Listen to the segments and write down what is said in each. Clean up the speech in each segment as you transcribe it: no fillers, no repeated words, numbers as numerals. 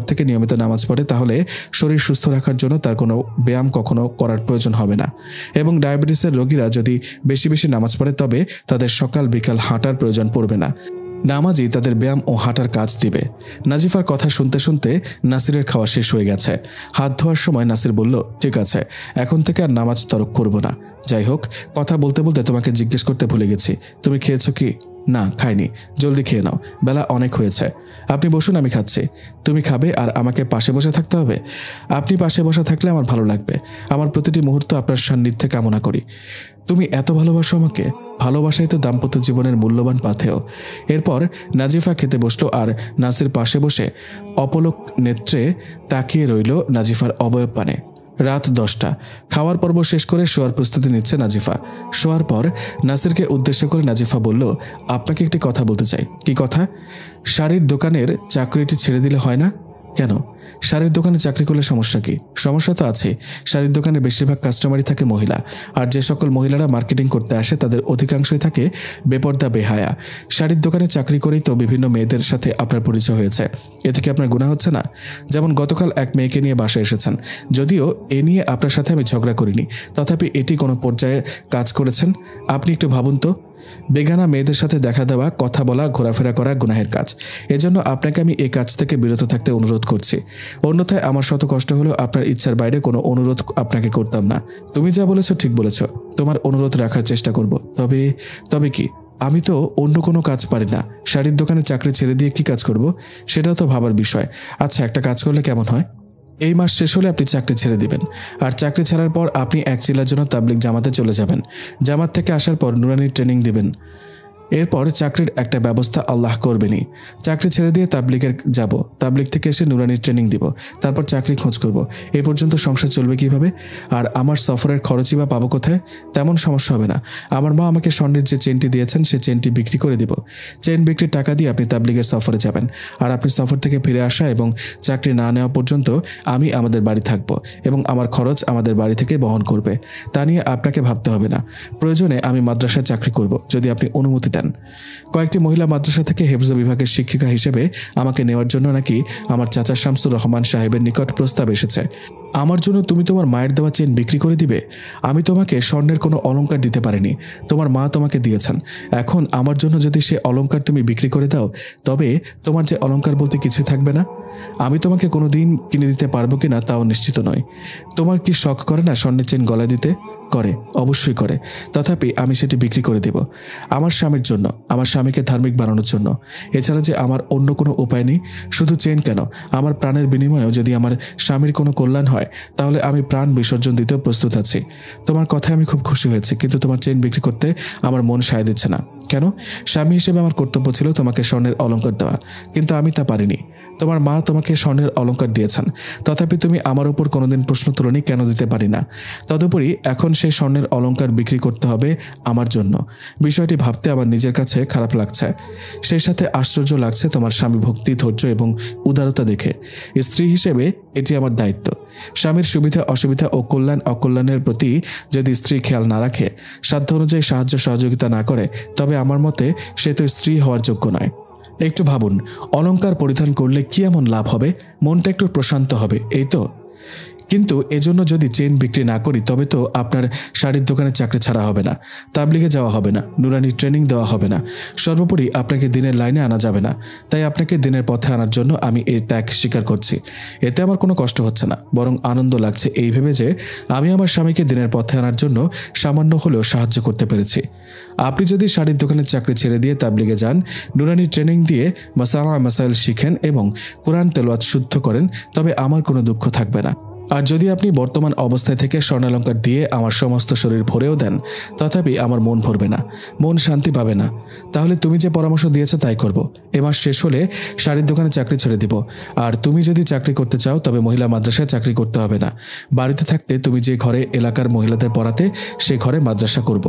থেকে নিয়মিত নামাজ পড়ে তাহলে শরীর সুস্থ রাখার জন্য তার কোনো ব্যায়াম কখনো করার প্রয়োজন হবে না। এবং ডায়াবেটিসের রোগীরা যদি বেশি বেশি নামাজ পড়ে তবে তাদের সকাল বিকাল হাঁটার প্রয়োজন পড়বে না। নামাজই তাদের ব্যায়াম ও হাঁটার কাজ দিবে। নাজিফার কথা শুনতে শুনতে নাসিরের খাওয়া শেষ হয়ে গেছে। হাত ধোয়ার সময় নাসির বলল, ঠিক আছে, এখন থেকে আর নামাজ তরক করব না। যাই হোক, কথা বলতে বলতে তোমাকে জিজ্ঞেস করতে ভুলে গেছি, তুমি খেয়েছো কি? না, খাইনি। জলদি খেয়ে নাও, বেলা অনেক হয়েছে। আপনি বসুন, আমি খাচ্ছি। তুমি খাবে আর আমাকে পাশে বসে থাকতে হবে? আপনি পাশে বসে থাকলে আমার ভালো লাগবে। আমার প্রতিটি মুহূর্ত আপনার সান্নিধ্যে কামনা করি। তুমি এত ভালোবাসো আমাকে। ভালোবাসাই তো দাম্পত্য জীবনের মূল্যবান পাথেয়। এরপর নাজিফা খেতে বসলো আর নাসির পাশে বসে অপলক নেত্রে তাকিয়ে রইল নাজিফার অবয়ব পানে। রাত 10টা। খাওয়ার পর্ব শেষ করে শোয়ার প্রস্তুতি নিচ্ছে নাজিফা। শোয়ার পর নাসিরকে উদ্দেশ্য করে নাজিফা বলল, আপনাকে একটি কথা বলতে চাই। কি কথা? শাড়ির দোকানের চাকরিটি ছেড়ে দিলে হয় না? কেন? শাড়ির দোকানে চাকরি করলে সমস্যা কি? সমস্যা তো আছে। শাড়ির দোকানে বেশিরভাগ কাস্টমারই থাকে মহিলা, আর যে সকল মহিলারা মার্কেটিং করতে আসে তাদের অধিকাংশই থাকে বেপর্দা বেহায়া। শাড়ির দোকানে চাকরি করেই তো বিভিন্ন মেয়েদের সাথে আপনার পরিচয় হয়েছে। এ থেকে আপনার গুনাহ হচ্ছে না? যেমন গতকাল এক মেয়েকে নিয়ে বাসায় এসেছেন। যদিও এ নিয়ে আপনার সাথে আমি ঝগড়া করিনি, তথাপি এটি কোনো পর্যায়ে কাজ করেছেন। আপনি একটু ভাবুন তো, বেগানা মেয়েদের সাথে দেখা দেওয়া, কথা বলা, ঘোরাফেরা করা গুনাহের কাজ। এজন্য আপনাকে আমি এই কাজ থেকে বিরত থাকতে অনুরোধ করছি। অন্যথায় আমার শত কষ্ট হলেও আপনার ইচ্ছার বাইরে কোনো অনুরোধ আপনাকে করতাম না। তুমি যা বলেছ ঠিক বলেছ, তোমার অনুরোধ রাখার চেষ্টা করব। তবে কি? আমি তো অন্য কোনো কাজ পারি না। শাড়ির দোকানে চাকরি ছেড়ে দিয়ে কি কাজ করব সেটাও তো ভাবার বিষয়। আচ্ছা, একটা কাজ করলে কেমন হয়? এই মাস শেষ হলে আপনি চাকরি ছেড়ে দিবেন, আর চাকরি ছাড়ার পর আপনি এক চিল্লার জন্য তাবলিগ জামাতে চলে যাবেন। জামাত থেকে আসার পর নুরানি ট্রেনিং দিবেন। এরপর চাকরির একটা ব্যবস্থা আল্লাহ করবেনই। চাকরি ছেড়ে দিয়ে তাবলিগের যাব, তাবলিগ থেকে এসে নুরানির ট্রেনিং দিব, তারপর চাকরি খোঁজ করব। এ পর্যন্ত সংসার চলবে কিভাবে? আর আমার সফরের খরচই বা পাবো কোথায়? তেমন সমস্যা হবে না। আমার মা আমাকে স্বর্ণের যে চেনটি দিয়েছেন সে চেনটি বিক্রি করে দিব। চেন বিক্রির টাকা দিয়ে আপনি তাবলিগের সফরে যাবেন, আর আপনি সফর থেকে ফিরে আসা এবং চাকরি না নেওয়া পর্যন্ত আমি আমাদের বাড়ি থাকব এবং আমার খরচ আমাদের বাড়ি থেকে বহন করবে। তা নিয়ে আপনাকে ভাবতে হবে না। প্রয়োজনে আমি মাদ্রাসায় চাকরি করব যদি আপনি অনুমতি দেন। কয়েকটি মহিলা মাদ্রাসা থেকে হেফজ বিভাগের শিক্ষিকা হিসেবে আমাকে নেওয়ার জন্য নাকি আমার চাচা শামসুর রহমান সাহেবের নিকট প্রস্তাব এসেছে। আমার জন্য তুমি তোমার মায়ের দেওয়া চেন বিক্রি করে দিবে? আমি তোমাকে স্বর্ণের কোনো অলংকার দিতে পারিনি, তোমার মা তোমাকে দিয়েছেন। এখন আমার জন্য যদি সে অলংকার তুমি বিক্রি করে দাও, তবে তোমার যে অলংকার বলতে কিছু থাকবে না। আমি তোমাকে কোনো দিন কিনে দিতে পারবো কিনা তাও নিশ্চিত নয়। তোমার কি শখ করে না স্বর্ণের চেন গলায় দিতে? করে, অবশ্যই করে। তথাপি আমি সেটি বিক্রি করে দেব আমার স্বামীর জন্য, আমার স্বামীকে ধার্মিক বানানোর জন্য। এছাড়া যে আমার অন্য কোনো উপায় নেই। শুধু চেন কেন, আমার প্রাণের বিনিময়েও যদি আমার স্বামীর কোনো কল্যাণ হয় তাহলে আমি প্রাণ বিসর্জন দিতেও প্রস্তুত আছি। তোমার কথায় আমি খুব খুশি হয়েছি, কিন্তু তোমার চেন বিক্রি করতে আমার মন সায় দিচ্ছে না। কেন? স্বামী হিসেবে আমার কর্তব্য ছিল তোমাকে স্বর্ণের অলংকার দেওয়া, কিন্তু আমি তা পারিনি। তোমার মা তোমাকে স্বর্ণের অলংকার দিয়েছেন, তথাপি তুমি আমার উপর কোনোদিন প্রশ্ন তুলনি কেন দিতে পারি না। তদুপরি এখন সেই স্বর্ণের অলংকার বিক্রি করতে হবে আমার জন্য। বিষয়টি ভাবতে আমার নিজের কাছে খারাপ লাগছে। সেই সাথে আশ্চর্য লাগছে তোমার স্বামী ভক্তি, ধৈর্য এবং উদারতা দেখে। স্ত্রী হিসেবে এটি আমার দায়িত্ব। স্বামীর সুবিধা অসুবিধা ও কল্যাণ অকল্যাণের প্রতি যদি স্ত্রী খেয়াল না রাখে, সাধ্য অনুযায়ী সাহায্য সহযোগিতা না করে, তবে আমার মতে সে তো স্ত্রী হওয়ার যোগ্য নয়। একটু ভাবুন, অলংকার পরিধান করলে কি এমন লাভ হবে? মনটা একটু প্রশান্ত হবে, এই তো। কিন্তু এজন্য যদি চেন বিক্রি না করি তবে তো আপনার শাড়ির দোকানে চাকরি ছাড়া হবে না, তাবলিগে যাওয়া হবে না, নুরানি ট্রেনিং দেওয়া হবে না, সর্বোপরি আপনাকে দিনের লাইনে আনা যাবে না। তাই আপনাকে দিনের পথে আনার জন্য আমি এই ত্যাগ স্বীকার করছি। এতে আমার কোনো কষ্ট হচ্ছে না, বরং আনন্দ লাগছে এই ভেবে যে আমি আমার স্বামীকে দিনের পথে আনার জন্য সামান্য হলেও সাহায্য করতে পেরেছি। আপনি যদি শাড়ির দোকানের চাকরি ছেড়ে দিয়ে তাবলিগে যান, নুরানি ট্রেনিং দিয়ে মাসাইল শিখেন এবং কোরআন তেলাওয়াত শুদ্ধ করেন, তবে আমার কোনো দুঃখ থাকবে না। আর যদি আপনি বর্তমান অবস্থায় থেকে স্বর্ণালঙ্কার দিয়ে আমার সমস্ত শরীর ভরেও দেন, তথাপি আমার মন ভরবে না, মন শান্তি পাবে না। তাহলে তুমি যে পরামর্শ দিয়েছো তাই করব। এ মাস শেষ হলে শাড়ির দোকানে চাকরি ছেড়ে দিব। আর তুমি যদি চাকরি করতে চাও তবে মহিলা মাদ্রাসায় চাকরি করতে হবে না। বাড়িতে থাকতে তুমি যে ঘরে এলাকার মহিলাদের পড়াতে, সে ঘরে মাদ্রাসা করব।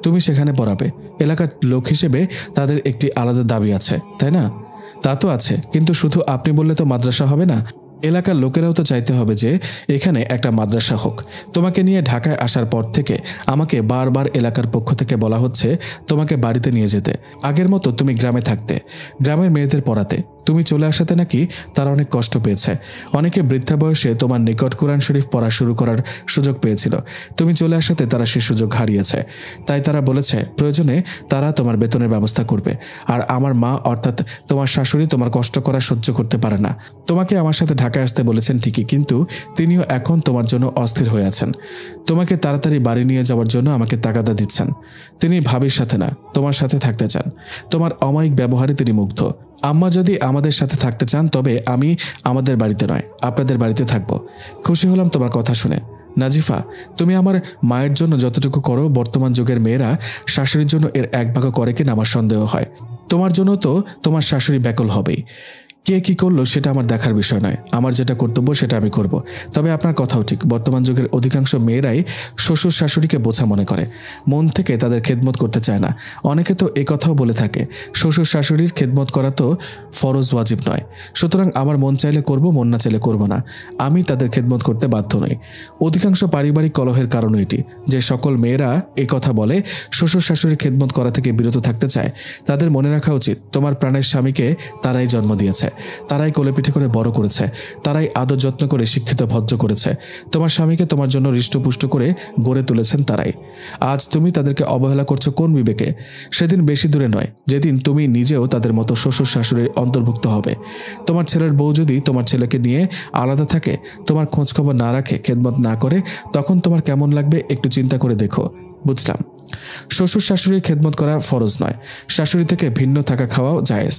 তুমি সেখানে পড়াবে। এলাকার লোক হিসেবে তাদের একটি আলাদা দাবি আছে, তাই না? তা তো আছে, কিন্তু শুধু আপনি বললে তো মাদ্রাসা হবে না। এলাকার লোকেরাও তো চাইতে হবে যে এখানে একটা মাদ্রাসা হোক। তোমাকে নিয়ে ঢাকায় আসার পর থেকে আমাকে বারবার এলাকার পক্ষ থেকে বলা হচ্ছে তোমাকে বাড়িতে নিয়ে যেতে। আগের মতো তুমি গ্রামে থাকতে, গ্রামের মেয়েদের পড়াতে। তুমি চলে আসাতে নাকি তারা অনেক কষ্ট পেয়েছে। অনেকে বৃদ্ধা বয়সে তোমার নিকট কুরআন শরীফ পড়া শুরু করার সুযোগ পেয়েছিল। তুমি চলে আসাতে তারা সেই সুযোগ হারিয়েছে। তাই তারা বলেছে প্রয়োজনে তারা তোমার বেতনের ব্যবস্থা করবে। আর আমার মা অর্থাৎ তোমার শাশুড়ি তোমার কষ্ট করা সহ্য করতে পারে না। তোমাকে আমার সাথে ঢাকায় আসতে বলেছেন ঠিকই, কিন্তু তিনিও এখন তোমার জন্য অস্থির হয়ে আছেন। তোমাকে তাড়াতাড়ি বাড়ি নিয়ে যাওয়ার জন্য আমাকে তাগাদা দিচ্ছেন। তিনি ভাবির সাথে না, তোমার সাথে থাকতে চান। তোমার অমায়িক ব্যবহারে তিনি মুগ্ধ। আম্মা যদি আমাদের সাথে থাকতে চান তবে আমি আমাদের বাড়িতে নয়, আপনাদের বাড়িতে থাকব। খুশি হলাম তোমার কথা শুনে। নাজিফা, তুমি আমার মায়ের জন্য যতটুকু করো, বর্তমান যুগের মেয়েরা শাশুড়ির জন্য এর এক ভাগও করে কিনা আমার সন্দেহ হয়। তোমার জন্য তো তোমার শাশুড়ি ব্যাকুল হবেই। কে কি করলো সেটা আমার দেখার বিষয় নয়। আমার যেটা কর্তব্য সেটা আমি করব। তবে আপনার কথাও ঠিক, বর্তমান যুগের অধিকাংশ মেয়েরাই শ্বশুর শাশুড়িকে বোঝা মনে করে, মন থেকে তাদের খেদমত করতে চায় না। অনেকে তো এ কথাও বলে থাকে শ্বশুর শাশুড়ির খেদমত করা তো ফরজ ওয়াজিব নয়। সুতরাং আমার মন চাইলে করব, মন না চাইলে করব না। আমি তাদের খেদমত করতে বাধ্য নই। অধিকাংশ পারিবারিক কলহের কারণ এটি যে সকল মেয়েরা এই কথা বলে শ্বশুর শাশুড়ির খেদমত করা থেকে বিরত থাকতে চায়, তাদের মনে রাখা উচিত তোমার প্রাণের স্বামীকে তারাই জন্ম দিয়েছে, তারাই কোলে পিঠে করে বড় করেছে, তারাই আদর যত্ন করে শিক্ষিত ভদ্র করেছে। তোমার স্বামীকে তোমার জন্য হৃষ্টপুষ্ট করে গড়ে তুলেছেন তারাই। আজ তুমি তাদেরকে অবহেলা করছো কোন বিবেকে? সেদিন বেশি দূরে নয় যেদিন তুমি নিজেও তাদের মতো শ্বশুর শাশুড়ির অন্তর্ভুক্ত হবে। তোমার ছেলের বউ যদি তোমার ছেলেকে নিয়ে আলাদা থাকে, তোমার খোঁজখবর না রাখে, খেদমত না করে, তখন তোমার কেমন লাগবে একটু চিন্তা করে দেখো। বুঝলাম, শ্বশুর শাশুড়ির খেদমত করা ফরজ নয়, শাশুড়ি থেকে ভিন্ন থাকা খাওয়াও জায়েজ।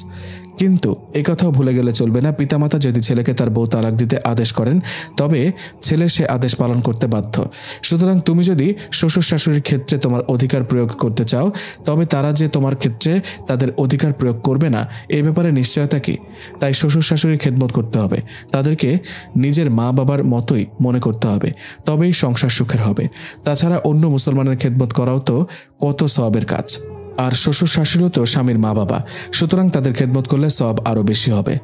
কিন্তু একথাও ভুলে গেলে চলবে না, পিতামাতা যদি ছেলেকে তার বউ তালাক দিতে আদেশ করেন তবে ছেলে সে আদেশ পালন করতে বাধ্য। সুতরাং তুমি যদি শ্বশুর শাশুড়ির ক্ষেত্রে তোমার অধিকার প্রয়োগ করতে চাও, তবে তারা যে তোমার ক্ষেত্রে তাদের অধিকার প্রয়োগ করবে না এই ব্যাপারে নিশ্চয়তা কি? তাই শ্বশুর শাশুড়ির খেদমত করতে হবে, তাদেরকে নিজের মা বাবার মতোই মনে করতে হবে, তবেই সংসার সুখের হবে। তাছাড়া অন্য মুসলমানের খেদমত করাও তো কত সওয়াবের কাজ। আর শ্বশুর শাশুড়িও তো স্বামীর মা বাবা, সুতরাং তাদের খেদমত করলে সওয়াব আরও বেশি হবে।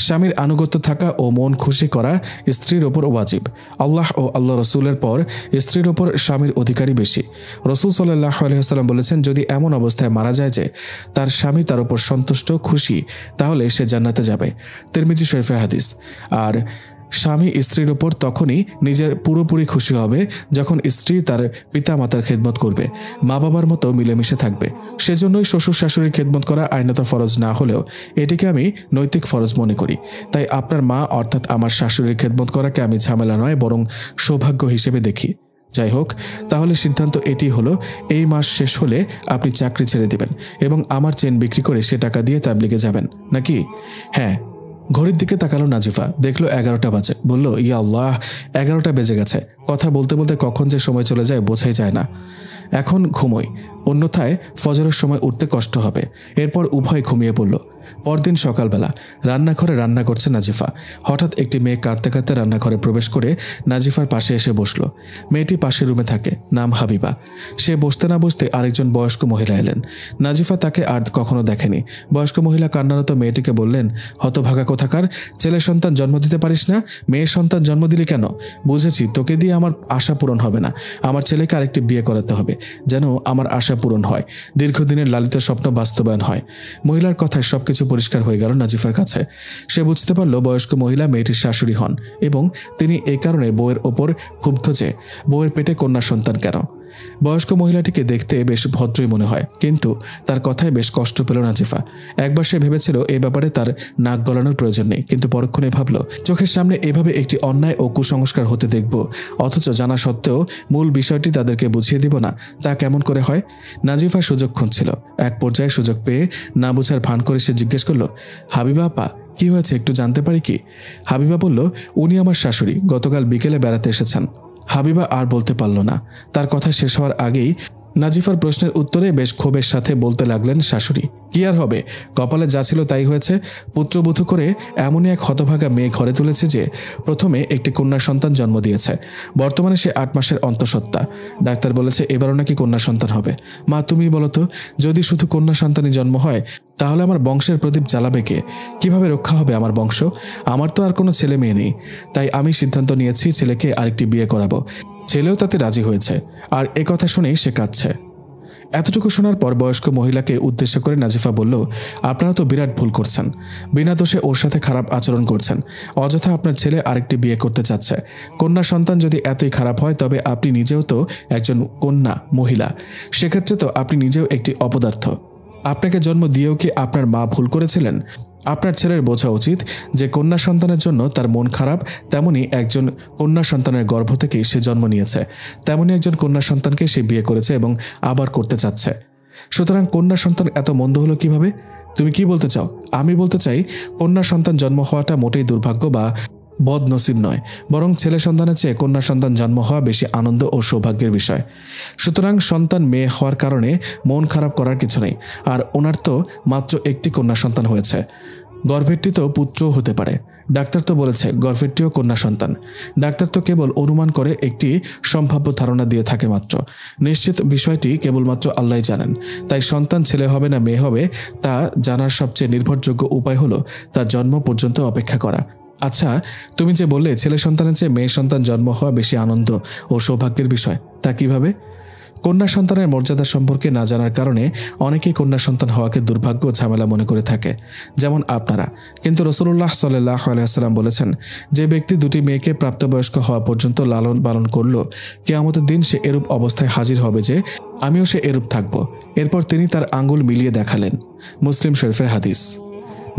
স্বামীর আনুগত্য থাকা ও মন খুশি করা স্ত্রীর ওপর ওয়াজিব। আল্লাহ ও আল্লাহ রসুলের পর স্ত্রীর ওপর স্বামীর অধিকারই বেশি। রসুল সাল্লাল্লাহু আলাইহি ওয়াসাল্লাম বলেছেন, যদি এমন অবস্থায় মারা যায় যে তার স্বামী তার উপর সন্তুষ্ট খুশি, তাহলে সে জান্নাতে যাবে। তিরমিজি শরীফে হাদিস। আর স্বামী স্ত্রীর ওপর তখনই নিজের পুরোপুরি খুশি হবে যখন স্ত্রী তার পিতা মাতার খেদমত করবে, মা বাবার মতো মিলেমিশে থাকবে। সেজন্যই শ্বশুর শাশুড়ির খেদমত করা আইনত ফরজ না হলেও এটিকে আমি নৈতিক ফরজ মনে করি। তাই আপনার মা অর্থাৎ আমার শাশুড়ির খেদমত করাকে আমি ঝামেলা নয় বরং সৌভাগ্য হিসেবে দেখি। যাই হোক, তাহলে সিদ্ধান্ত এটি হলো, এই মাস শেষ হলে আপনি চাকরি ছেড়ে দেবেন এবং আমার চেন বিক্রি করে সে টাকা দিয়ে তাবলিগে যাবেন নাকি? হ্যাঁ। ঘড়ির দিকে তাকালো নাজিফা, দেখলো 11টা বাজে। বলল, ইয়া আল্লাহ, 11টা বেজে গেছে। কথা বলতে বলতে কখন যে সময় চলে যায় বোঝাই যায় না। এখন ঘুমোই, অন্যথায় ফজরের সময় উঠতে কষ্ট হবে। এরপর উভয় ঘুমিয়ে পড়ল। পরদিন সকালবেলা রান্নাঘরে রান্না করছে নাজিফা। হঠাৎ একটি মেয়ে কাঁদতে কাঁদতে রান্নাঘরে প্রবেশ করে নাজিফার পাশে এসে বসলো। মেয়েটি পাশের রুমে থাকে, নাম হাবিবা। সে বসতে না বসতে আরেকজন বয়স্ক মহিলা এলেন। নাজিফা তাকে আর কখনো দেখেনি। বয়স্ক মহিলা কান্নারত মেয়েটিকে বললেন, হতভাগা কোথাকার, ছেলে সন্তান জন্ম দিতে পারিস না, মেয়ের সন্তান জন্ম দিলি কেন? বুঝেছি, তোকে দিয়ে আমার আশা পূরণ হবে না। আমার ছেলেকে আরেকটি বিয়ে করাতে হবে, যেন আমার আশা পূরণ হয়, দীর্ঘদিনের লালিত স্বপ্ন বাস্তবায়ন হয়। মহিলার কথায় সবকিছু পরিষ্কার হয়ে গেল নাজিফার কাছে। সে বুঝতে পারল বয়স্ক মহিলা মেয়েটির শাশুড়ি হন এবং তিনি এই কারণে বউয়ের ওপর ক্ষুব্ধ যে বউয়ের পেটে কন্যা সন্তান কেন। বয়স্ক মহিলাটিকে দেখতে বেশ ভদ্রই মনে হয়, কিন্তু তার কথায় বেশ কষ্ট পেল নাজিফা। একবার সে ভেবেছিল এই ব্যাপারে তার নাক গলানোর প্রয়োজন নেই, কিন্তু পরক্ষণে ভাবল চোখের সামনে এভাবে একটি অন্যায় ও কুসংস্কার হতে দেখব, অথচ জানা সত্ত্বেও মূল বিষয়টি তাদেরকে বুঝিয়ে দিব না, তা কেমন করে হয়? নাজিফা সুযোগ খুঁজছিল। এক পর্যায়ে সুযোগ পেয়ে না বুঝার ভান করে সে জিজ্ঞেস করল, হাবিবা আপা, কি হয়েছে একটু জানতে পারি কি? হাবিবা বলল, উনি আমার শাশুড়ি, গতকাল বিকেলে বেড়াতে এসেছেন। হাবিবা আর বলতে পারল না। তার কথা শেষ হওয়ার আগেই নাজিফার প্রশ্নের উত্তরে বেশ ক্ষোভের সাথে বলতে লাগলেন, শাশুড়ি কি আর হবে, কপালে যা ছিল তাই হয়েছে। পুত্রবধূ করে এমনই এক হতভাগা মেয়ে ঘরে তুলেছে যে প্রথমে একটি কন্যা সন্তান জন্ম দিয়েছে। বর্তমানে সে 8 মাসের অন্তঃসত্ত্বা। ডাক্তার বলেছে এবারও নাকি কন্যা সন্তান হবে। মা তুমি বলো তো, যদি শুধু কন্যা সন্তানই জন্ম হয় তাহলে আমার বংশের প্রদীপ জ্বালাবে কে? কিভাবে রক্ষা হবে আমার বংশ? আমার তো আর কোনো ছেলে মেয়ে নেই। তাই আমি সিদ্ধান্ত নিয়েছি ছেলেকে আরেকটি বিয়ে করাবো। ছেলেও তাতে রাজি হয়েছে, আর কথা শুনেই সে কাঁদছে। এতটুকু শোনার পর বয়স্ক মহিলাকে উদ্দেশ্য করে নাজিফা বলল, আপনারা তো বিরাট ভুল করছেন, বিনা দোষে ওর সাথে খারাপ আচরণ করছেন। অযথা আপনার ছেলে আরেকটি বিয়ে করতে চাচ্ছে। কন্যা সন্তান যদি এতই খারাপ হয় তবে আপনি নিজেও তো একজন কন্যা মহিলা, সেক্ষেত্রে তো আপনি নিজেও একটি অপদার্থ। আপনাকে জন্ম দিয়েও কি আপনার মা ভুল করেছিলেন? আপনার ছেলের বোঝা উচিত যে কন্যা সন্তানের জন্য তার মন খারাপ, তেমনি একজন কন্যা সন্তানের গর্ভ থেকেই সে জন্ম নিয়েছে, তেমনি একজন কন্যা সন্তানকে সে বিয়ে করেছে এবং আবার করতে চাচ্ছে। সুতরাং কন্যা সন্তান এত মন্দ হলো কিভাবে? তুমি কি বলতে চাও? আমি বলতে চাই, কন্যা সন্তান জন্ম হওয়াটা মোটেই দুর্ভাগ্য বা বদনসিব নয়, বরং ছেলে সন্তানের চেয়ে কন্যা সন্তান জন্ম হওয়া বেশি আনন্দ ও সৌভাগ্যের বিষয়। সুতরাং সন্তান মেয়ে হওয়ার কারণে মন খারাপ করার কিছু নেই। আর ওনার তো মাত্র একটি কন্যা সন্তান হয়েছে, গর্ভেরটি তো পুত্রও হতে পারে। ডাক্তার তো বলেছে গর্ভেরটিও কন্যা সন্তান। ডাক্তার তো কেবল অনুমান করে একটি সম্ভাব্য ধারণা দিয়ে থাকে মাত্র, নিশ্চিত বিষয়টি কেবলমাত্র আল্লাহই জানেন। তাই সন্তান ছেলে হবে না মেয়ে হবে তা জানার সবচেয়ে নির্ভরযোগ্য উপায় হলো তার জন্ম পর্যন্ত অপেক্ষা করা। আচ্ছা, তুমি যে বললে ছেলে সন্তানের চেয়ে মেয়ে সন্তান জন্ম হওয়া বেশি আনন্দ ও সৌভাগ্যের বিষয়, তা কিভাবে? কন্যা সন্তানের মর্যাদা সম্পর্কে না জানার কারণে অনেকেই কন্যা সন্তান হওয়াকে দুর্ভাগ্য ও ঝামেলা মনে করে থাকে, যেমন আপনারা। কিন্তু রাসূলুল্লাহ সাল্লাল্লাহু আলাইহি ওয়াসাল্লাম বলেছেন, যে ব্যক্তি দুটি মেয়েকে প্রাপ্তবয়স্ক হওয়া পর্যন্ত লালন পালন করল, কিয়ামতের দিন সে এরূপ অবস্থায় হাজির হবে যে আমিও সে এরূপ থাকব। এরপর তিনি তার আঙ্গুল মিলিয়ে দেখালেন। মুসলিম শরীফের হাদিস।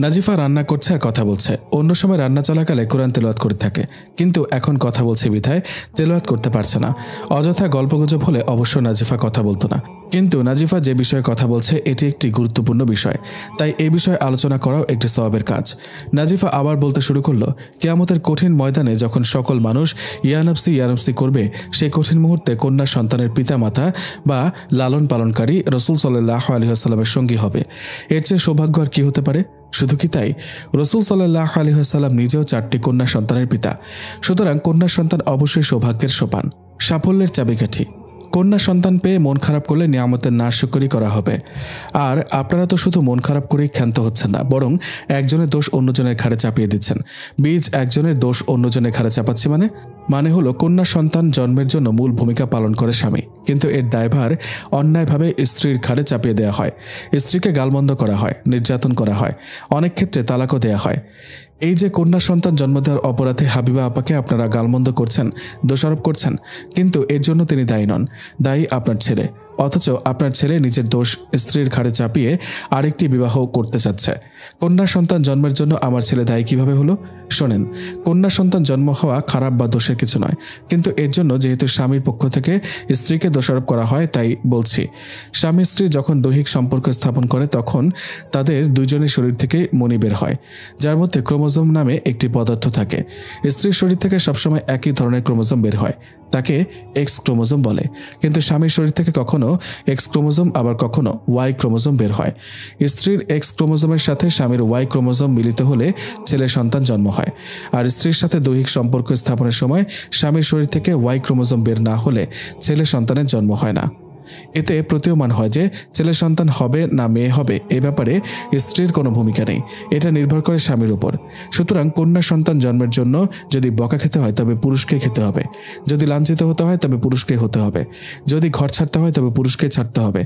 নাজিফা রান্না করছে আর কথা বলছে। অন্য সময় রান্না চলাকালে কোরআন তেলাওয়াত করতে থাকে, কিন্তু এখন কথা বলছে বিধায় তেলাওয়াত করতে পারছে না। অযথা গল্পগুজব হলে অবশ্য নাজিফা কথা বলতো না, কিন্তু নাজিফা যে বিষয়ে কথা বলছে এটি একটি গুরুত্বপূর্ণ বিষয়, তাই এই বিষয়ে আলোচনা করাও একটি সওয়াবের কাজ। নাজিফা আবার বলতে শুরু করলো, কিয়ামতের কঠিন ময়দানে যখন সকল মানুষ ইয়ানফসি ইয়ানফসি করবে, সেই কঠিন মুহূর্তে কন্যা সন্তানের পিতামাতা বা লালন পালনকারী রাসূল সাল্লাল্লাহু আলাইহি ওয়াসাল্লামের সঙ্গী হবে। এর চেয়ে সৌভাগ্য আর কি হতে পারে? শুধু কি তাই, রাসূল সাল্লাল্লাহু আলাইহি ওয়াসাল্লাম নিজেও 4টি কন্যা সন্তানের পিতা। সুতরাং কন্যা সন্তান অবশ্যই সৌভাগ্যের সোপান, সাফল্যের চাবিকাঠি। কন্যা সন্তান পেয়ে মন খারাপ করলে নিয়ামতের নাশকরি করা হবে। আর আপনারা তো শুধু মন খারাপ করেই ক্ষান্ত হচ্ছেন না, বরং একজনের দোষ অন্যজনের ঘাড়ে চাপিয়ে দিচ্ছেন। বীজ একজনের দোষ অন্যজনের ঘাড়ে চাপাচ্ছে মানে হলো কন্যা সন্তান জন্মের জন্য মূল ভূমিকা পালন করে স্বামী, কিন্তু এর দায়ভার অন্যায়ভাবে স্ত্রীর ঘাড়ে চাপিয়ে দেওয়া হয়। স্ত্রীকে গালমন্দ করা হয়, নির্যাতন করা হয়, অনেক ক্ষেত্রে তালাকও দেয়া হয়। এই যে কন্যা সন্তান জন্ম দেওয়ার অপরাধে হাবিবা আপাকে আপনারা গালমন্দ করছেন, দোষারোপ করছেন, কিন্তু এর জন্য তিনি দায়ী নন, দায়ী আপনার ছেলে। অথচ আপনার ছেলে নিজের দোষ স্ত্রীর ঘাড়ে চাপিয়ে আরেকটি বিবাহ করতে চাচ্ছে। কন্যা সন্তান জন্মের জন্য আমার ছেলে দায়ী কিভাবে হলো? শোনেন, কন্যা সন্তান জন্ম হওয়া খারাপ বা দোষের কিছু নয়, কিন্তু এর জন্য যেহেতু স্বামীর পক্ষ থেকে স্ত্রীকে দোষারোপ করা হয়, তাই বলছি, স্বামী স্ত্রী যখন দৈহিক সম্পর্ক স্থাপন করে তখন তাদের দুইজনের শরীর থেকে মনি বের হয়, যার মধ্যে ক্রোমোজোম নামে একটি পদার্থ থাকে। স্ত্রীর শরীর থেকে সবসময় একই ধরনের ক্রোমোজোম বের হয়, তাকে এক্স ক্রোমোজোম বলে। কিন্তু স্বামীর শরীর থেকে কখনো এক্স ক্রোমোজোম আবার কখনো ওয়াই ক্রোমোজোম বের হয়। স্ত্রীর এক্স ক্রোমোজোমের সাথে স্বামীর ওয়াই ক্রোমোজোম মিলিত হলে ছেলে সন্তান জন্ম হয়। আর স্ত্রীর সাথে দৈহিক সম্পর্ক স্থাপনের সময় স্বামীর শরীর থেকে ওয়াই ক্রোমোজোম বের না হলে ছেলে সন্তানের জন্ম হয় না। এতে প্রতীয়মান হয় যে ছেলে সন্তান হবে না মেয়ে হবে এ ব্যাপারে স্ত্রীর কোনো ভূমিকা নেই, এটা নির্ভর করে স্বামীর উপর। সুতরাং কন্যা সন্তান জন্মের জন্য যদি বকা খেতে হয় তবে পুরুষকে খেতে হবে, যদি লাঞ্ছিত হতে হয় তবে পুরুষকে হতে হবে, যদি ঘর ছাড়তে হয় তবে পুরুষকে ছাড়তে হবে।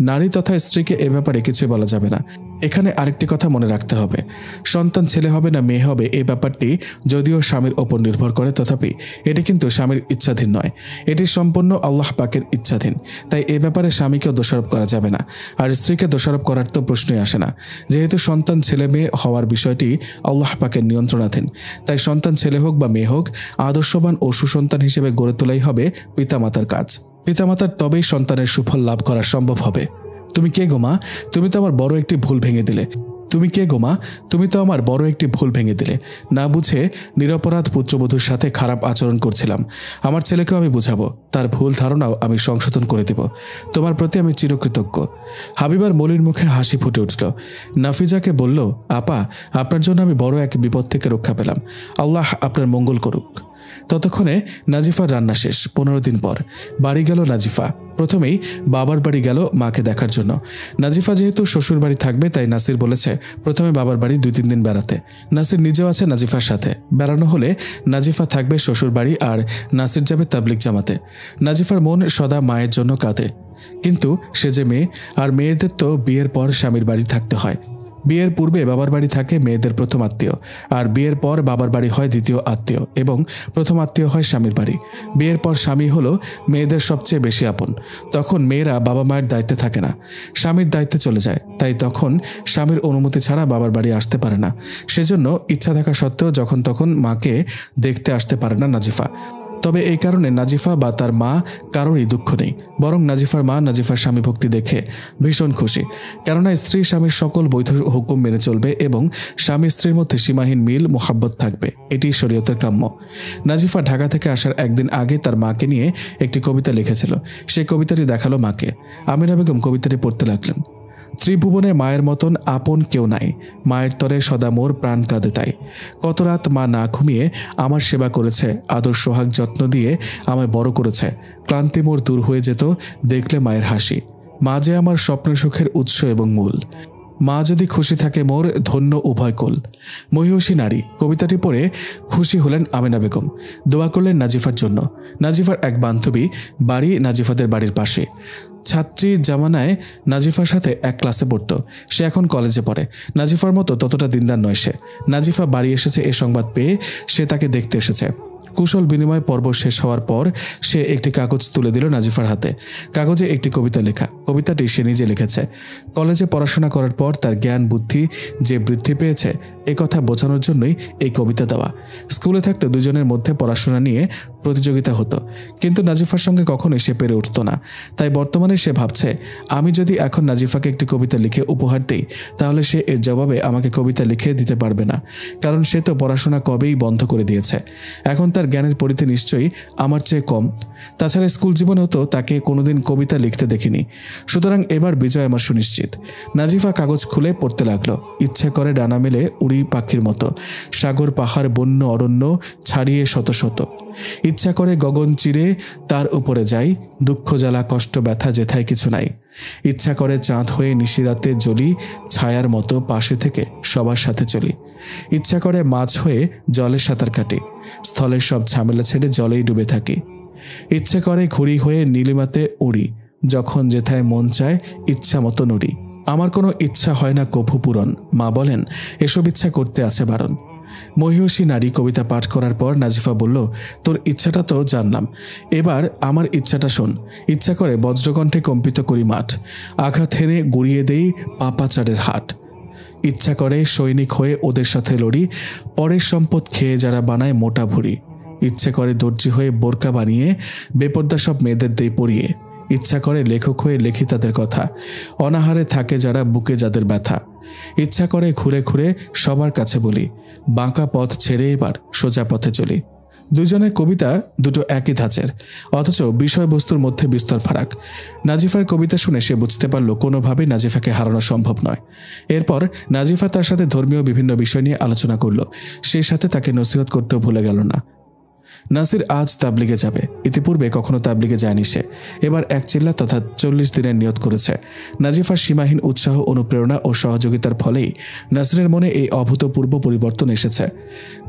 নারী তথা স্ত্রীকে এ ব্যাপারে কিছুই বলা যাবে না। এখানে আরেকটি কথা মনে রাখতে হবে, সন্তান ছেলে হবে না মেয়ে হবে এই ব্যাপারটি যদিও স্বামীর ওপর নির্ভর করে, তথাপি এটি কিন্তু স্বামীর ইচ্ছাধীন নয়, এটি সম্পূর্ণ আল্লাহ পাকের ইচ্ছাধীন। তাই এ ব্যাপারে স্বামীকেও দোষারোপ করা যাবে না, আর স্ত্রীকে দোষারোপ করার তো প্রশ্নই আসে না, যেহেতু সন্তান ছেলে মেয়ে হওয়ার বিষয়টি আল্লাহ পাকের নিয়ন্ত্রণাধীন। তাই সন্তান ছেলে হোক বা মেয়ে হোক, আদর্শবান ও সুসন্তান হিসেবে গড়ে তোলাই হবে পিতামাতার কাজ। পিতামাতার তবেই সন্তানের সুফল লাভ করা সম্ভব হবে। তুমি কে গো মা? তুমি তো আমার বড় একটি ভুল ভেঙে দিলে। তুমি কে গো মা? তুমি তো আমার বড় একটি ভুল ভেঙে দিলে। না বুঝে নিরপরাধ পুত্রবধূর সাথে খারাপ আচরণ করছিলাম। আমার ছেলেকেও আমি বুঝাবো, তার ভুল ধারণাও আমি সংশোধন করে দেব। তোমার প্রতি আমি চিরকৃতজ্ঞ। হাবিবার মলির মুখে হাসি ফুটে উঠল। নাফিজাকে বলল, আপা, আপনার জন্য আমি বড় এক বিপদ থেকে রক্ষা পেলাম। আল্লাহ আপনার মঙ্গল করুক। ততক্ষণে নাজিফার রান্না শেষ। 15 দিন পর বাড়ি গেল নাজিফা। প্রথমেই বাবার বাড়ি গেল মাকে দেখার জন্য। নাজিফা যেহেতু শ্বশুর বাড়ি থাকবে, তাই নাসির বলেছে প্রথমে বাবার বাড়ি 2-3 দিন বেড়াতে। নাসির নিজেও আছে নাজিফার সাথে। বেড়ানো হলে নাজিফা থাকবে শ্বশুর বাড়ি আর নাসির যাবে তাবলিগ জামাতে। নাজিফার মন সদা মায়ের জন্য কাঁদে, কিন্তু সে যে মেয়ে, আর মেয়েদের তো বিয়ের পর স্বামীর বাড়ি থাকতে হয়। বিয়ের পূর্বে বাবার বাড়ি থাকে মেয়েদের প্রথম আত্মীয়, আর বিয়ের পর বাবার বাড়ি হয় দ্বিতীয় আত্মীয়, এবং প্রথম আত্মীয় হয় স্বামীর বাড়ি। বিয়ের পর স্বামী হলো মেয়েদের সবচেয়ে বেশি আপন। তখন মেয়েরা বাবা মায়ের দায়িত্বে থাকে না, স্বামীর দায়িত্বে চলে যায়। তাই তখন স্বামীর অনুমতি ছাড়া বাবার বাড়ি আসতে পারে না। সেজন্য ইচ্ছা থাকা সত্ত্বেও যখন তখন মাকে দেখতে আসতে পারে না নাজিফা। তবে এই কারণে নাজিফা বা তার মা কারোরই দুঃখ নেই, বরং নাজিফার মা নাজিফার স্বামী ভক্তি দেখে ভীষণ খুশি। কেননা স্ত্রী স্বামীর সকল বৈধ হুকুম মেনে চলবে এবং স্বামী স্ত্রীর মধ্যে সীমাহীন মিল মোহাব্বত থাকবে, এটি শরীয়তের কাম্য। নাজিফা ঢাকা থেকে আসার একদিন আগে তার মাকে নিয়ে একটি কবিতা লিখেছিল। সেই কবিতাটি দেখালো মাকে। আমিনা বেগম কবিতাটি পড়তে লাগলেন। ত্রিভুবনে মায়ের মতন আপন কেউ নাই, মায়ের তরে সদা মোর প্রাণ কাঁদে তাই। কত রাত মা না ঘুমিয়ে আমার সেবা করেছে, আদর সোহাগ যত্ন দিয়ে আমায় বড় করেছে। ক্লান্তি মোর দূর হয়ে যেত দেখলে মায়ের হাসি। মা যে আমার স্বপ্ন সুখের উৎস এবং মূল। মা যদি খুশি থাকে মোর ধন্য উভয় কোল। মহিষী নারী কবিতাটি পড়ে খুশি হলেন আমিনা বেগম। দোয়া করলেন নাজিফার জন্য। নাজিফার এক বান্ধবী বাড়ি নাজিফাদের বাড়ির পাশে। ছাত্রী জামানায় নাজিফার সাথে এক ক্লাসে পড়ত। সে এখন কলেজে পড়ে। নাজিফার মতো ততটা দিনদার নয় সে। নাজিফা বাড়ি এসেছে এ সংবাদ পেয়ে সে তাকে দেখতে এসেছে। কুশল বিনিময় পর্ব শেষ হওয়ার পর সে একটি কাগজ তুলে দিল নাজিফার হাতে। কাগজে একটি কবিতা লেখা। কবিতাটি সে নিজে লিখেছে। কলেজে পড়াশোনা করার পর তার জ্ঞান বুদ্ধি যে বৃদ্ধি পেয়েছে এ কথা বোঝানোর জন্যই এই কবিতা দেওয়া। স্কুলে থাকতে দুজনের মধ্যে পড়াশোনা নিয়ে প্রতিযোগিতা হতো, কিন্তু নাজিফার সঙ্গে কখনোই সে পেরে উঠত না। তাই বর্তমানে সে ভাবছে, আমি যদি এখন নাজিফাকে একটি কবিতা লিখে উপহার দিই তাহলে সে এর জবাবে আমাকে কবিতা লিখে দিতে পারবে না, কারণ সে তো পড়াশোনা কবেই বন্ধ করে দিয়েছে। এখন তার জ্ঞানের পরিধি নিশ্চয়ই আমার চেয়ে কম। তাছাড়া স্কুল জীবনেও তো তাকে কোনোদিন কবিতা লিখতে দেখিনি। সুতরাং এবার বিজয় আমার সুনিশ্চিত। নাজিফা কাগজ খুলে পড়তে লাগলো। ইচ্ছে করে ডানা মেলে উড়ি পাখির মতো, সাগর পাহাড় বন্য অরণ্য ছাড়িয়ে শত শত। ইচ্ছা করে গগন চিরে তার উপরে যাই, দুঃখ জ্বালা কষ্ট ব্যথা যেথায় কিছু নাই। ইচ্ছা করে চাঁদ হয়ে নিশিরাতে জ্বলি, ছায়ার মতো পাশে থেকে সবার সাথে চলি। ইচ্ছা করে মাছ হয়ে জলে সাঁতার কাটি, স্থলের সব ঝামেলা ছেড়ে জলেই ডুবে থাকি। ইচ্ছে করে ঘুড়ি হয়ে নীলিমাতে উড়ি, যখন যেথায় মন চায় ইচ্ছা মতো নড়ি। আমার কোনো ইচ্ছা হয় না কভু পূরণ, মা বলেন এসব ইচ্ছা করতে আছে বারণ। মহিষী নারী কবিতা পাঠ করার পর নাজিফা বলল, তোর ইচ্ছাটা তো জানলাম, এবার আমার ইচ্ছাটা শোন। ইচ্ছা করে বজ্রকণ্ঠে কম্পিত করি মাঠ, আঘাত হেনে গুড়িয়ে দেই পাপাচারের হাট। ইচ্ছা করে সৈনিক হয়ে ওদের সাথে লড়ি, পরের সম্পদ খেয়ে যারা বানায় মোটা ভুড়ি। ইচ্ছে করে দর্জি হয়ে বোরকা বানিয়ে বেপর্দা সব মেয়েদের দেই পরিয়ে। ইচ্ছা করে লেখক হয়ে লেখি তাদের কথা, অনাহারে থাকে যারা বুকে যাদের ব্যথা। ইচ্ছা করে ঘুরে ঘুরে সবার কাছে বলি, বাঁকা পথ ছেড়ে এবার সোজা পথে চলি। দুজনের কবিতা দুটো একই ধাঁচের, অথচ বিষয়বস্তুর মধ্যে বিস্তর ফারাক। নাজিফার কবিতা শুনে সে বুঝতে পারল কোনোভাবেই নাজিফাকে হারানো সম্ভব নয়। এরপর নাজিফা তার সাথে ধর্মীয় বিভিন্ন বিষয় নিয়ে আলোচনা করল। সেই সাথে তাকে নসিহত করতেও ভুলে গেল না। নাসির আজ তাবলিগে যাবে। ইতিপূর্বে কখনো তাবলিগে যায়নি সে। এবার এক চিল্লা তথা 40 দিনের নিয়ত করেছে। নাজিফার সীমাহীন উৎসাহ, অনুপ্রেরণা ও সহযোগিতার ফলেই নাসিরের মনে এই অভূতপূর্ব পরিবর্তন এসেছে।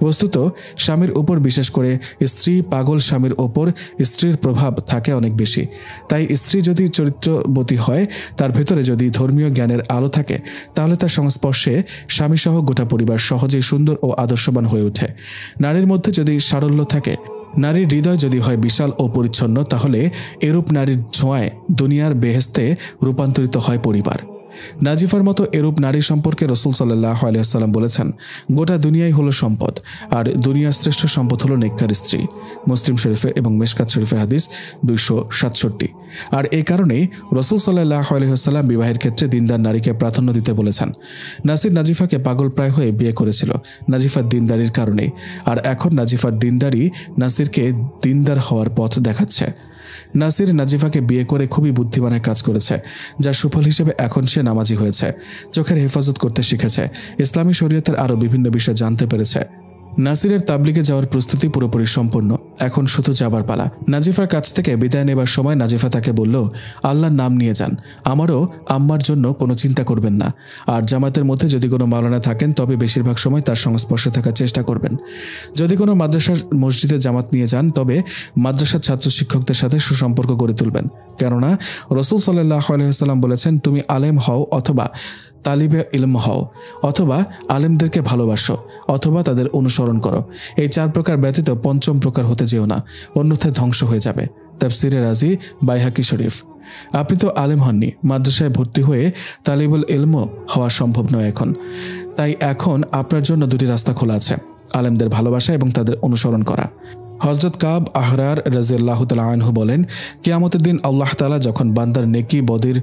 বস্তুত স্বামীর উপর, বিশেষ করে স্ত্রী পাগল স্বামীর ওপর স্ত্রীর প্রভাব থাকে অনেক বেশি। তাই স্ত্রী যদি চরিত্রবতী হয়, তার ভেতরে যদি ধর্মীয় জ্ঞানের আলো থাকে, তাহলে তার সংস্পর্শে স্বামীসহ গোটা পরিবার সহজেই সুন্দর ও আদর্শবান হয়ে ওঠে। নারীর মধ্যে যদি সারল্য থাকে, নারীর হৃদয় যদি হয় বিশাল ও পরিচ্ছন্ন, তাহলে এরূপ নারীর ছোঁয়ায় দুনিয়ার বেহেশতে রূপান্তরিত হয় পরিবার। নাজিফার মতো এরূপ নারী সম্পর্কে রাসূল সাল্লাল্লাহু আলাইহি ওয়াসাল্লাম বলেছেন, গোটা দুনিয়াই হলো সম্পদ, আর দুনিয়ার শ্রেষ্ঠ সম্পদ হলো নেককার স্ত্রী। মুসলিম শরীফে এবং মিশকাত শরীফের হাদিস 267। আর এই কারণেই রাসূল সাল্লাল্লাহু আলাইহি ওয়াসাল্লাম বিবাহের ক্ষেত্রে দিনদার নারীকে প্রাধান্য দিতে বলেছেন। নাসির নাজিফাকে পাগল প্রায় হয়ে বিয়ে করেছিল নাজিফার দিনদারির কারণেই, আর এখন নাজিফার দিনদারি নাসিরকে দিনদার হওয়ার পথ দেখাচ্ছে। নাসির নাজিফাকে বিয়ে করে খুবই বুদ্ধিমানের কাজ করেছে, যার সুফল হিসেবে এখন সে নামাজি হয়েছে, চোখের হেফাজত করতে শিখেছে, ইসলামী শরীয়তের আরও বিভিন্ন বিষয় জানতে পেরেছে। নাসিরের তাবলিগে যাওয়ার প্রস্তুতি পুরোপুরি সম্পন্ন। এখন শুধু যাবার পালা। নাজিফার কাছ থেকে বিদায় নেবার সময় নাজিফা তাকে বলল, আল্লাহর নাম নিয়ে যান, আমারও আম্মার জন্য কোনো চিন্তা করবেন না। আর জামাতের মধ্যে যদি কোনো মাওলানা থাকেন তবে বেশিরভাগ সময় তার সংস্পর্শে থাকার চেষ্টা করবেন। যদি কোনো মাদ্রাসার মসজিদে জামাত নিয়ে যান তবে মাদ্রাসার ছাত্র শিক্ষকদের সাথে সুসম্পর্ক গড়ে তুলবেন, কেননা রাসূল সাল্লাল্লাহু আলাইহি ওয়াসাল্লাম বলেছেন, তুমি আলেম হও অথবা তালিবে ইলম হও, অথবা আলেমদেরকে ভালোবাসো, অথবা তাদের অনুসরণ করো। এই 4 প্রকার ব্যতীত 5ম প্রকার হতে যেও না, অন্যথায় ধ্বংস হয়ে যাবে। তাফসিরে রাজি, বাইহাকি শরীফ। আপনি তো আলেম হননি, মাদ্রাসায় ভর্তি হয়ে তালিবুল ইলমও হওয়া সম্ভব নয় এখন। তাই এখন আপনার জন্য 2টি রাস্তা খোলা আছে, আলেমদের ভালোবাসা এবং তাদের অনুসরণ করা। হযরত কাব আহরার রাদিয়াল্লাহু তাআলা আনহু বলেন, কিয়ামতের দিন আল্লাহ তাআলা যখন বান্দার নেকি বদির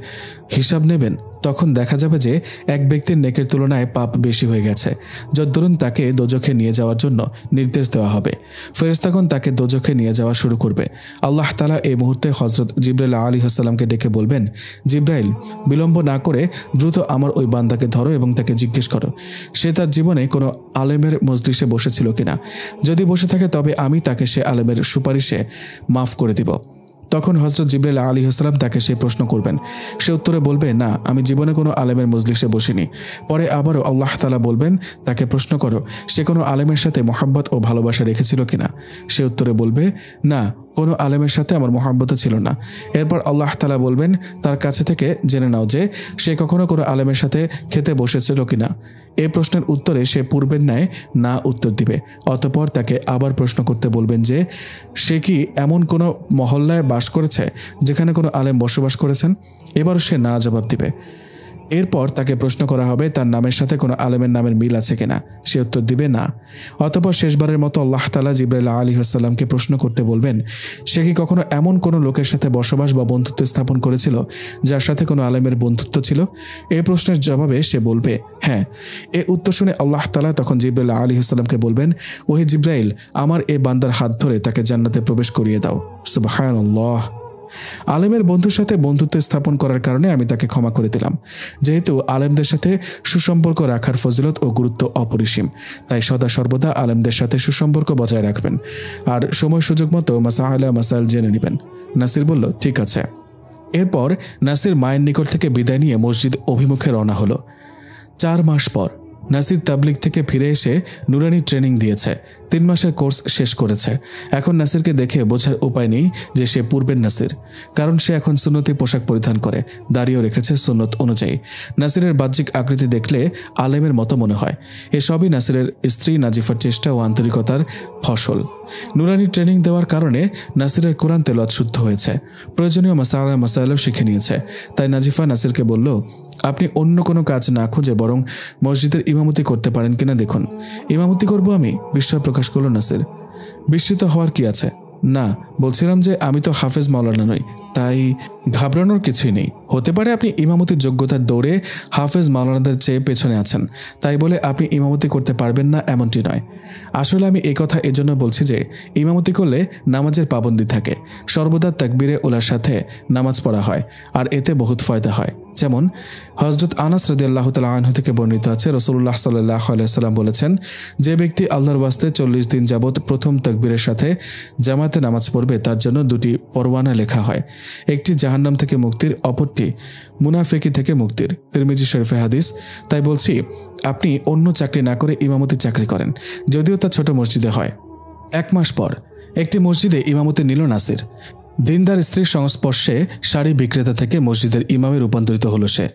হিসাব নেবেন তখন দেখা যাবে যে এক ব্যক্তির নেকের তুলনায় পাপ বেশি হয়ে গেছে, যদ্দরুন তাকে দোজখে নিয়ে যাওয়ার জন্য নির্দেশ দেওয়া হবে। ফেরেশতাগণ তাকে দোজখে নিয়ে যাওয়া শুরু করবে। আল্লাহ তাআলা এই মুহূর্তে হযরত জিবরাইল আলাইহিস সালামকে ডেকে বলবেন, জিবরাইল, বিলম্ব না করে দ্রুত আমার ওই বান্দাকে ধরো এবং তাকে জিজ্ঞেস করো সে তার জীবনে কোনো আলেমের মজলিসে বসেছিল কিনা। যদি বসে থাকে তবে আমি তাকে সে আলেমের সুপারিশে মাফ করে দিব। তখন হযরত জিবরাইল আলাইহিস সালাম তাকে সেই প্রশ্ন করবেন। সে উত্তরে বলবে, না, আমি জীবনে কোনো আলেমের মজলিসে বসিনি। পরে আবারও আল্লাহ তাআলা বলবেন, তাকে প্রশ্ন করো সে কোনো আলেমের সাথে মহব্বত ও ভালোবাসা রেখেছিল কিনা। সে উত্তরে বলবে, না, কোনো আলেমের সাথে আমার মহব্বত ছিল না। এরপর আল্লাহ তাআলা বলবেন, তার কাছে থেকে জেনে নাও যে সে কখনো কোনো আলেমের সাথে খেতে বসেছিল কিনা। এই প্রশ্নের উত্তরে সে পূর্বের ন্যায় না উত্তর দিবে। অতঃপর তাকে আবার প্রশ্ন করতে বলবেন যে সে কি এমন কোনো মহল্লায় বাস করেছে যেখানে কোনো আলেম বসবাস করেছেন। এবারও সে না জবাব দিবে। এরপর তাকে প্রশ্ন করা হবে তার নামের সাথে কোনো আলেমের নামের মিল আছে কিনা। সে উত্তর দিবে না। অতঃপর শেষবারের মতো আল্লাহ তাআলা জিবরাইল আলাইহিস সালামকে প্রশ্ন করতে বলবেন, সে কি কখনো এমন কোনো লোকের সাথে বসবাস বা বন্ধুত্ব স্থাপন করেছিল যার সাথে কোনো আলেমের বন্ধুত্ব ছিল। এই প্রশ্নের জবাবে সে বলবে হ্যাঁ। এই উত্তর শুনে আল্লাহ তাআলা তখন জিবরাইল আলাইহিস সালামকে বলবেন, ওহে জিবরাইল, আমার এই বান্দার হাত ধরে তাকে জান্নাতে প্রবেশ করিয়ে দাও। সুবহানাল্লাহ। আলেমের বন্ধুর সাথে বন্ধুত্ব স্থাপন করার কারণে আমি তাকে ক্ষমা করে দিলাম। যেহেতু আলেমদের সাথে সুসম্পর্ক রাখার ফজিলত ও গুরুত্ব অপরিসীম, তাই সদা সর্বদা আলেমদের সাথে সুসম্পর্ক বজায় রাখবেন আর সময় সুযোগ মতো মাসাইল জেনে নেবেন। নাসির বলল, ঠিক আছে। এরপর নাসির মায়ের নিকট থেকে বিদায় নিয়ে মসজিদ অভিমুখে রওনা হলো। 4 মাস পর নাসির তাবলিগ থেকে ফিরে এসে নুরানি ট্রেনিং দিয়েছে। 3 মাসের কোর্স শেষ করেছে। এখন নাসিরকে দেখে বোঝার উপায় নেই যে সে পূর্বের নাসির, কারণ সে এখন সুন্নতি পোশাক পরিধান করে, দাড়িও রেখেছে সুন্নত অনুযায়ী। নাসিরের বাহ্যিক আকৃতি দেখলে আলেমের মতো মনে হয়। এসবই নাসিরের স্ত্রী নাজিফার চেষ্টা ও আন্তরিকতার ফসল। নুরানি ট্রেনিং দেওয়ার কারণে নাসিরের কোরআন তেলাওয়াত শুদ্ধ হয়েছে, প্রয়োজনীয় মাসাইলও শিখে নিয়েছে। তাই নাজিফা নাসিরকে বলল, আপনি অন্য কোনো কাজ না খুঁজে বরং মসজিদের ইমামতি করতে পারেন কিনা দেখুন। ইমামতি করব আমি? বিস্ময় প্রকাশ করল নাসির। বিস্মিত হওয়ার কি আছে? না, বলছিলাম যে আমি তো হাফেজ মাওলানা নই, তাই ঘাবড়ানোর কিছুই নেই। হতে পারে আপনি ইমামতির যোগ্যতার দৌড়ে হাফেজ মাওলানাদের চেয়ে পেছনে আছেন, তাই বলে আপনি ইমামতি করতে পারবেন না এমনটি নয়। আসলে আমি এই কথা এজন্য বলছি যে ইমামতি করলে নামাজের পাবন্দি থাকে, সর্বদা তাকবীরে উলার সাথে নামাজ পড়া হয়, আর এতে বহুত ফায়দা হয়। যেমন হযরত আনাস রাদিয়াল্লাহু তাআলা আনহু থেকে বর্ণিত আছে, রাসূলুল্লাহ সাল্লাল্লাহু আলাইহি ওয়াসাল্লাম বলেছেন, যে ব্যক্তি আল্লাহর ওয়াস্তে 40 দিন যাবত প্রথম তাকবীরের সাথে জামাতে নামাজ পড়বে তার জন্য 2টি পরওয়ানা লেখা হয়। একটি জাহান্নাম থেকে মুক্তির, অপরটি মুনাফিকি থেকে মুক্তির। তিরমিজি শরীফের হাদিস। তাই বলছি, আপনি অন্য চাকরি না করে ইমামতি চাকরি করেন, যদিও তা ছোট মসজিদে হয়। 1 মাস পর একটি মসজিদে ইমামতি নিল নাসির। দিনদার স্ত্রীর সংস্পর্শে শাড়ি বিক্রেতা থেকে মসজিদের ইমামে রূপান্তরিত হলো সে।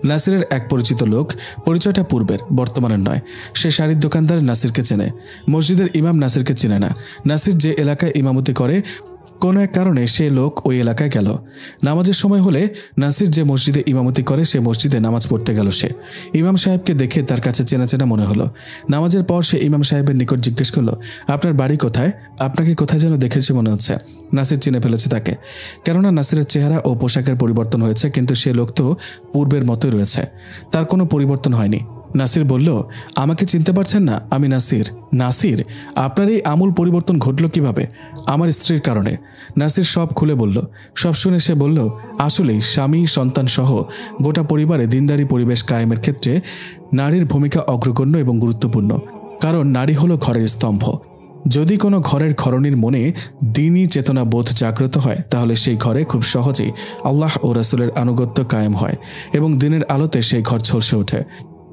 নাসিরের এক পরিচিত লোক, পরিচয়টা পূর্বের, বর্তমানের নয়। সে শাড়ির দোকানদার নাসিরকে চেনে, মসজিদের ইমাম নাসিরকে চেনে না। নাসির যে এলাকায় ইমামতি করে কোনো এক কারণে সে লোক ওই এলাকায় গেল। নামাজের সময় হলে নাসির যে মসজিদে ইমামতি করে সে মসজিদে নামাজ পড়তে গেল। সে ইমাম সাহেবকে দেখে তার কাছে চেনা চেনা মনে হলো। নামাজের পর সে ইমাম সাহেবের নিকট জিজ্ঞেস করলো, আপনার বাড়ি কোথায়? আপনাকে কোথায় যেন দেখেছে মনে হচ্ছে। নাসির চিনে ফেলেছে তাকে, কেননা নাসিরের চেহারা ও পোশাকের পরিবর্তন হয়েছে, কিন্তু সে লোক তো পূর্বের মতোই রয়েছে, তার কোনো পরিবর্তন হয়নি। নাসির বলল, আমাকে চিনতে পারছেন না? আমি নাসির। নাসির, আপনার এই আমূল পরিবর্তন ঘটল কিভাবে? আমার স্ত্রীর কারণে। নাসির সব খুলে বলল। সব শুনে সে বলল, আসলেই স্বামী সন্তান সহ গোটা পরিবারে দিনদারি পরিবেশ কায়েমের ক্ষেত্রে নারীর ভূমিকা অগ্রগণ্য এবং গুরুত্বপূর্ণ। কারণ নারী হলো ঘরের স্তম্ভ। যদি কোনো ঘরের ঘরণীর মনে দ্বীনি চেতনা বোধ জাগ্রত হয়, তাহলে সেই ঘরে খুব সহজেই আল্লাহ ও রাসূলের আনুগত্য কায়েম হয় এবং দিনের আলোতে সেই ঘর ঝলসে ওঠে।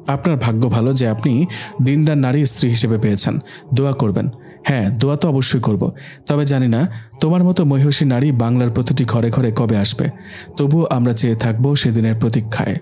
আপনার ভাগ্য ভালো যে আপনি দিনদার নারী স্ত্রী হিসেবে পেয়েছেন। দোয়া করবেন। হ্যাঁ, দোয়া তো অবশ্যই করব। তবে জানি না তোমার মতো মহিষী নারী বাংলার প্রতিটি ঘরে ঘরে কবে আসবে। তবুও আমরা চেয়ে থাকবো সেদিনের প্রতীক্ষায়।